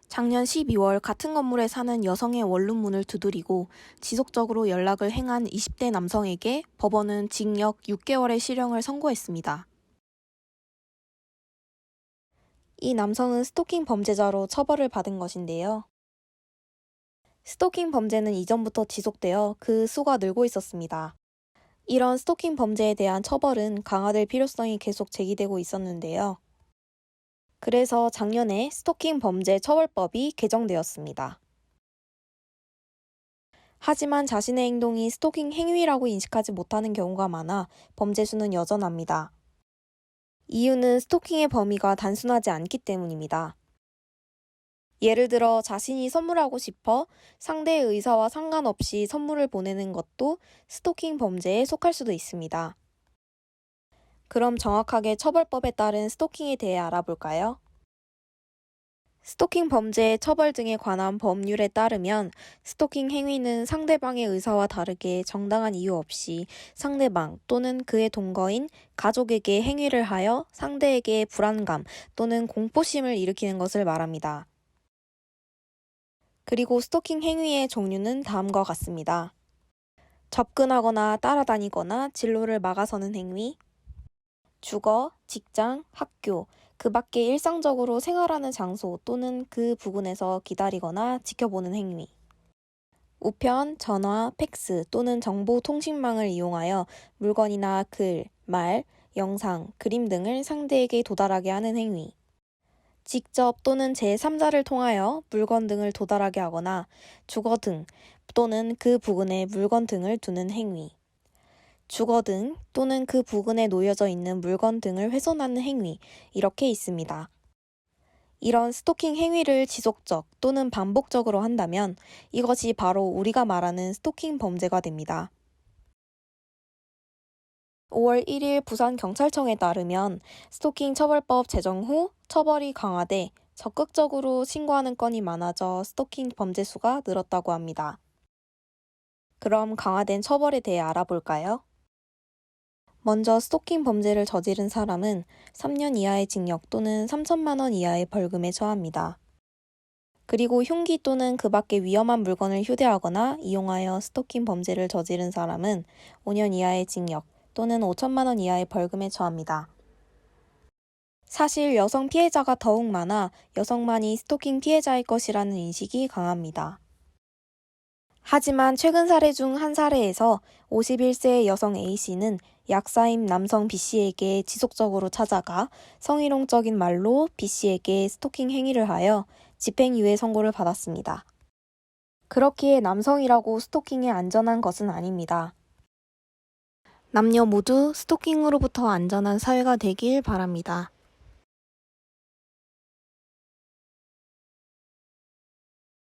작년 12월 같은 건물에 사는 여성의 원룸문을 두드리고 지속적으로 연락을 행한 20대 남성에게 법원은 징역 6개월의 실형을 선고했습니다. 이 남성은 스토킹 범죄자로 처벌을 받은 것인데요. 스토킹 범죄는 이전부터 지속되어 그 수가 늘고 있었습니다. 이런 스토킹 범죄에 대한 처벌은 강화될 필요성이 계속 제기되고 있었는데요. 그래서 작년에 스토킹 범죄 처벌법이 개정되었습니다. 하지만 자신의 행동이 스토킹 행위라고 인식하지 못하는 경우가 많아 범죄 수는 여전합니다. 이유는 스토킹의 범위가 단순하지 않기 때문입니다. 예를 들어 자신이 선물하고 싶어 상대의 의사와 상관없이 선물을 보내는 것도 스토킹 범죄에 속할 수도 있습니다. 그럼 정확하게 처벌법에 따른 스토킹에 대해 알아볼까요? 스토킹 범죄의 처벌 등에 관한 법률에 따르면 스토킹 행위는 상대방의 의사와 다르게 정당한 이유 없이 상대방 또는 그의 동거인, 가족에게 행위를 하여 상대에게 불안감 또는 공포심을 일으키는 것을 말합니다. 그리고 스토킹 행위의 종류는 다음과 같습니다. 접근하거나 따라다니거나 진로를 막아서는 행위, 주거, 직장, 학교, 그 밖에 일상적으로 생활하는 장소 또는 그 부근에서 기다리거나 지켜보는 행위, 우편, 전화, 팩스 또는 정보통신망을 이용하여 물건이나 글, 말, 영상, 그림 등을 상대에게 도달하게 하는 행위, 직접 또는 제3자를 통하여 물건 등을 도달하게 하거나 주거 등 또는 그 부근에 물건 등을 두는 행위, 주거 등 또는 그 부근에 놓여져 있는 물건 등을 훼손하는 행위, 이렇게 있습니다. 이런 스토킹 행위를 지속적 또는 반복적으로 한다면 이것이 바로 우리가 말하는 스토킹 범죄가 됩니다. 5월 1일 부산경찰청에 따르면 스토킹 처벌법 제정 후 처벌이 강화돼 적극적으로 신고하는 건이 많아져 스토킹 범죄 수가 늘었다고 합니다. 그럼 강화된 처벌에 대해 알아볼까요? 먼저 스토킹 범죄를 저지른 사람은 3년 이하의 징역 또는 3천만 원 이하의 벌금에 처합니다. 그리고 흉기 또는 그 밖의 위험한 물건을 휴대하거나 이용하여 스토킹 범죄를 저지른 사람은 5년 이하의 징역 또는 5천만 원 이하의 벌금에 처합니다. 사실 여성 피해자가 더욱 많아 여성만이 스토킹 피해자일 것이라는 인식이 강합니다. 하지만 최근 사례 중 한 사례에서 51세 여성 A씨는 약사인 남성 B씨에게 지속적으로 찾아가 성희롱적인 말로 B씨에게 스토킹 행위를 하여 집행유예 선고를 받았습니다. 그렇기에 남성이라고 스토킹에 안전한 것은 아닙니다. 남녀 모두 스토킹으로부터 안전한 사회가 되길 바랍니다.